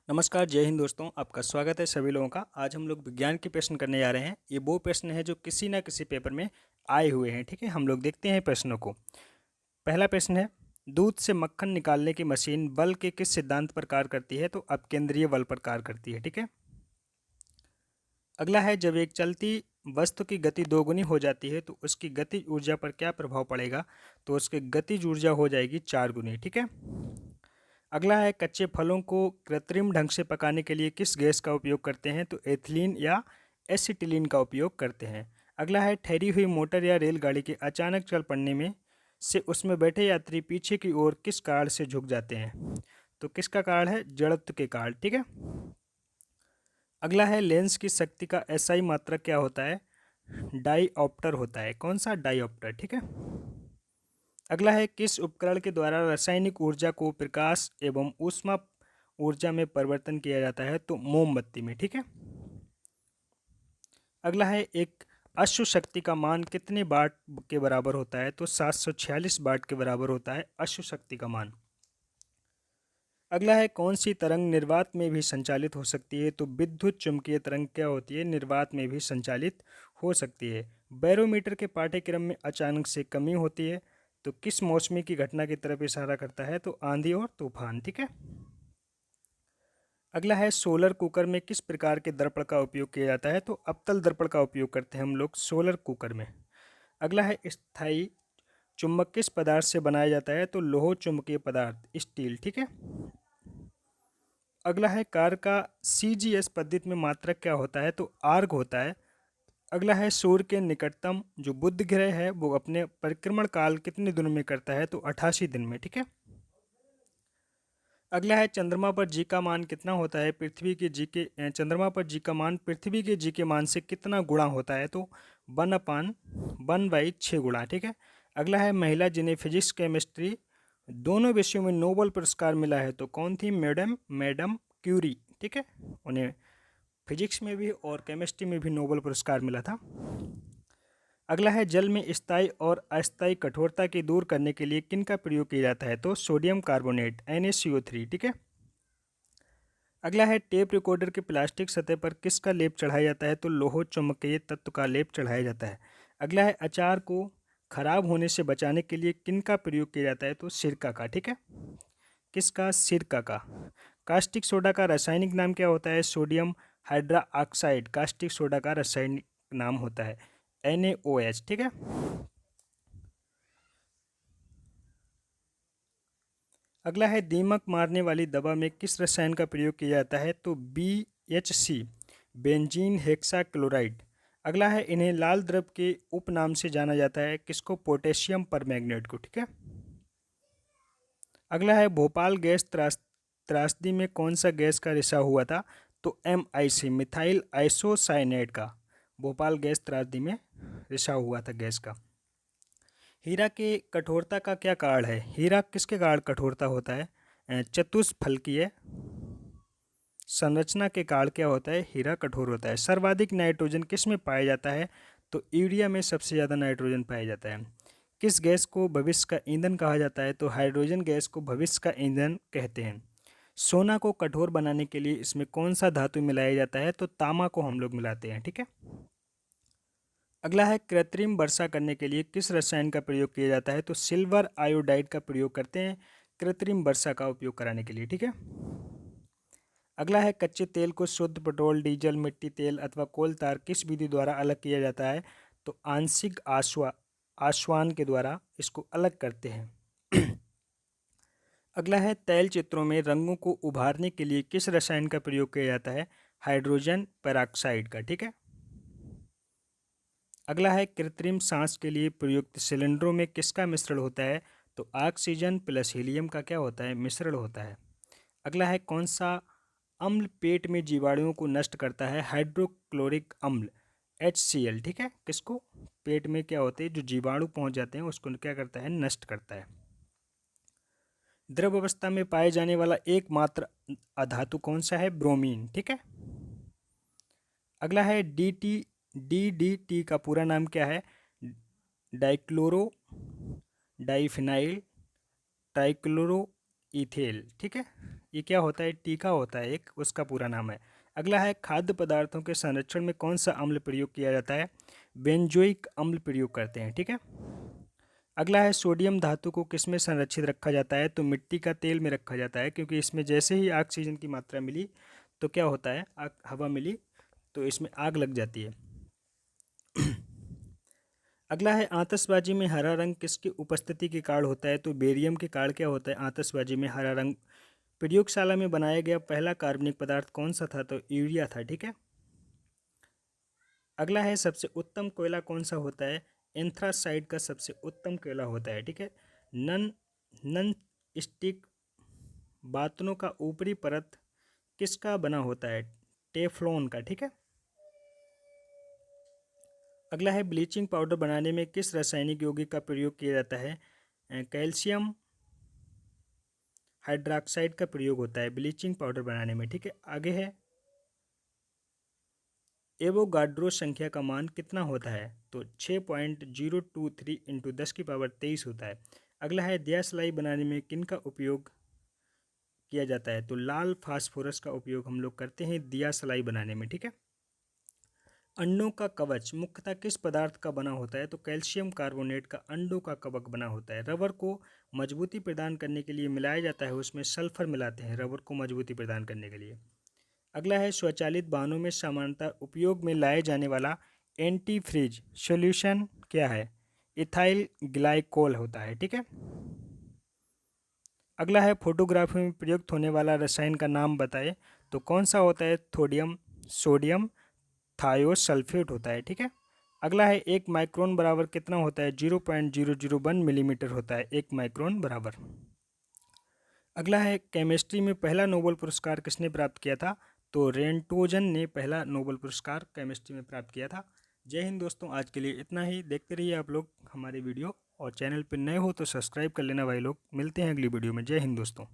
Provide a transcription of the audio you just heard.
नमस्कार, जय हिंद दोस्तों। आपका स्वागत है सभी लोगों का। आज हम लोग विज्ञान के प्रश्न करने जा रहे हैं। ये वो प्रश्न है जो किसी ना किसी पेपर में आए हुए हैं। ठीक है, हम लोग देखते हैं प्रश्नों को। पहला प्रश्न है, दूध से मक्खन निकालने की मशीन बल के किस सिद्धांत पर कार्य करती है? तो अपकेंद्रीय बल पर कार्य करती है। ठीक है। अगला है, जब एक चलती वस्तु की गति दोगुनी हो जाती है तो उसकी गतिज ऊर्जा पर क्या प्रभाव पड़ेगा? तो उसकी गतिज ऊर्जा हो जाएगी 4 गुनी। ठीक है। अगला है, कच्चे फलों को कृत्रिम ढंग से पकाने के लिए किस गैस का उपयोग करते हैं? तो एथिलीन या एसिटिलीन का उपयोग करते हैं। अगला है, ठहरी हुई मोटर या रेलगाड़ी के अचानक चल पड़ने में से उसमें बैठे यात्री पीछे की ओर किस कारण से झुक जाते हैं? तो किसका कारण है? जड़त्व के कारण। ठीक है। अगला है, लेंस की शक्ति का एसआई मात्रक क्या होता है? डाईऑप्टर होता है। कौन सा? डाईऑप्टर। ठीक है। अगला है, किस उपकरण के द्वारा रासायनिक ऊर्जा को प्रकाश एवं ऊष्मा ऊर्जा में परिवर्तन किया जाता है? तो मोमबत्ती में। ठीक है। अगला है, एक अश्व शक्ति का मान कितने वाट के बराबर होता है? तो 746 वाट के बराबर होता है अश्व शक्ति का मान। अगला है, कौन सी तरंग निर्वात में भी संचालित हो सकती है? तो विद्युत चुम्बकीय तरंग क्या होती है? निर्वात में भी संचालित हो सकती है। बैरोमीटर के पाठ्यक्रम में अचानक से कमी होती है तो किस मौसमी की घटना की तरफ इशारा करता है? तो आंधी और तूफान। ठीक है। अगला है, सोलर कुकर में किस प्रकार के दर्पण का उपयोग किया जाता है? तो अवतल दर्पण का उपयोग करते हैं हम लोग सोलर कुकर में। अगला है, स्थायी चुंबक किस पदार्थ से बनाया जाता है? तो लोह चुंबकीय पदार्थ, स्टील। ठीक है। अगला है, कार का सीजीएस पद्धति में मात्रक क्या होता है? तो आर्ग होता है। अगला है, सूर्य के निकटतम जो बुध ग्रह है वो अपने परिक्रमण काल कितने दिनों में करता है? तो 88 दिन में। ठीक है। अगला है, चंद्रमा पर जी का मान कितना होता है? पृथ्वी के जी के चंद्रमा पर जी का मान पृथ्वी के जी के मान से कितना गुणा होता है? तो 1/1/6 गुणा। ठीक है। अगला है, महिला जिन्हें फिजिक्स केमिस्ट्री दोनों विषयों में नोबेल पुरस्कार मिला है तो कौन थी? Madam Curie. ठीक है। उन्हें फिजिक्स में भी और केमिस्ट्री में भी नोबेल पुरस्कार मिला था। अगला है, जल में स्थायी और अस्थायी कठोरता की दूर करने के लिए किन का प्रयोग किया जाता है? तो सोडियम कार्बोनेट, NaCO3। ठीक है। अगला है, टेप रिकॉर्डर के प्लास्टिक सतह पर किसका लेप चढ़ाया जाता है? तो लोह चुंबकीय तत्व का लेप चढ़ाया जाता है। अगला है, अचार को खराब होने से बचाने के लिए किन का प्रयोग किया जाता है? तो सिरका का। ठीक है। किसका? सिरका का। कास्टिक सोडा का रासायनिक नाम क्या होता है? Sodium hydra oxide caustic soda का रासायनिक नाम होता है, NaOH। ठीक है। अगला है, दीमक मारने वाली दवा में किस रसायन का प्रयोग किया जाता है? तो BHC, बेंजीन हेक्साक्लोराइड। अगला है, इन्हें लाल द्रव के उपनाम से जाना जाता है। किसको? पोटेशियम परमैंगनेट को। ठीक है। अगला है, भोपाल गैस त्रासदी में कौन सा गैस का रिसाव हुआ था? तो MIC, मिथाइल आइसोसाइनेट का भोपाल गैस त्रासदी में रिसाव हुआ था गैस का। हीरा के कठोरता का क्या कारण है? हीरा किसके कारण कठोरता होता है? चतुष्फलकीय संरचना के कारण क्या होता है? हीरा कठोर होता है। सर्वाधिक नाइट्रोजन किस में पाया जाता है? तो यूरिया में सबसे ज़्यादा नाइट्रोजन पाया जाता है। किस गैस को भविष्य का ईंधन कहा जाता है? तो हाइड्रोजन गैस को भविष्य का ईंधन कहते हैं। सोना को कठोर बनाने के लिए इसमें कौन सा धातु मिलाया जाता है? तो तांबा को हम लोग मिलाते हैं। ठीक है। अगला है, कृत्रिम वर्षा करने के लिए किस रसायन का प्रयोग किया जाता है? तो सिल्वर आयोडाइड का प्रयोग करते हैं कृत्रिम वर्षा का उपयोग कराने के लिए। ठीक है। अगला है, कच्चे तेल को शुद्ध पेट्रोल, डीजल, मिट्टी तेल अथवा कोल तार किस विधि द्वारा अलग किया जाता है? तो आंशिक आश्वान के द्वारा इसको अलग करते हैं। अगला है, तैल चित्रों में रंगों को उभारने के लिए किस रसायन का प्रयोग किया जाता है? हाइड्रोजन पेरोक्साइड का। ठीक है। अगला है, कृत्रिम सांस के लिए प्रयुक्त सिलेंडरों में किसका मिश्रण होता है? तो ऑक्सीजन प्लस हीलियम का क्या होता है? मिश्रण होता है। अगला है, कौन सा अम्ल पेट में जीवाणुओं को नष्ट करता है? हाइड्रोक्लोरिक अम्ल, HCl। ठीक है। किसको? पेट में क्या होते हैं जो जीवाणु पहुंच जाते हैं उसको क्या करता है? नष्ट करता है। द्रव अवस्था में पाए जाने वाला एकमात्र अधातु कौन सा है? ब्रोमीन। ठीक है। अगला है, DDT का पूरा नाम क्या है? डाइक्लोरो डाइफिनाइल ट्राइक्लोरो इथेल, ठीक है। ये क्या होता है, टीका होता है एक, उसका पूरा नाम है। अगला है खाद्य पदार्थों के संरक्षण में कौन सा अम्ल प्रयोग किया जाता है, बेंजोइक अम्ल प्रयोग करते हैं, ठीक है। अगला है सोडियम धातु को किस में संरक्षित रखा जाता है, तो मिट्टी का तेल में रखा जाता है, क्योंकि इसमें जैसे ही ऑक्सीजन की मात्रा मिली तो क्या होता है, हवा मिली तो इसमें आग लग जाती है। अगला है आतिशबाजी में हरा रंग किसकी उपस्थिति के कारण होता है, तो बेरियम के कारण क्या होता है आतिशबाजी में हरा रंग। प्रयोगशाला में बनाया गया पहला कार्बनिक पदार्थ कौन सा था, तो यूरिया था, ठीक है। अगला है सबसे उत्तम कोयला कौन सा होता है, एंथ्रासाइड का सबसे उत्तम कोयला होता है, ठीक है। नन नन स्टिक बातनों का ऊपरी परत किसका बना होता है, टेफ्लॉन का, ठीक है। अगला है ब्लीचिंग पाउडर बनाने में किस रासायनिक यौगिक का प्रयोग किया जाता है, कैल्शियम हाइड्रोक्साइड का प्रयोग होता है ब्लीचिंग पाउडर बनाने में, ठीक है। आगे है एवोगाड्रो संख्या का मान कितना होता है, तो 6.023 इंटू 10⁻23 होता है। अगला है दियासलाई बनाने में किन का उपयोग किया जाता है, तो लाल फास्फोरस का उपयोग हम लोग करते हैं दियासलाई बनाने में, ठीक है। अंडों का कवच मुख्यतः किस पदार्थ का बना होता है, तो कैल्शियम कार्बोनेट का अंडों का कवच बना होता है। रबर को मजबूती प्रदान करने के लिए मिलाया जाता है, उसमें सल्फर मिलाते हैं रबर को मजबूती प्रदान करने के लिए। अगला है स्वचालित वाहनों में सामान्यतः उपयोग में लाए जाने वाला एंटी फ्रीज सॉल्यूशन क्या है, इथाइल ग्लाइकोल होता है, ठीक है। अगला है फोटोग्राफी में प्रयुक्त होने वाला रसायन का नाम बताए, तो कौन सा होता है, सोडियम थायोसल्फेट होता है, ठीक है। अगला है एक माइक्रोन बराबर कितना होता है, 0.001 मिलीमीटर होता है एक माइक्रोन बराबर। अगला है केमिस्ट्री में पहला नोबेल पुरस्कार किसने प्राप्त किया था, तो रेंटोजन ने पहला नोबेल पुरस्कार केमिस्ट्री में प्राप्त किया था। जय हिंद दोस्तों, आज के लिए इतना ही। देखते रहिए आप लोग हमारे वीडियो, और चैनल पर नए हो तो सब्सक्राइब कर लेना भाई लोग। मिलते हैं अगली वीडियो में। जय हिंद दोस्तों।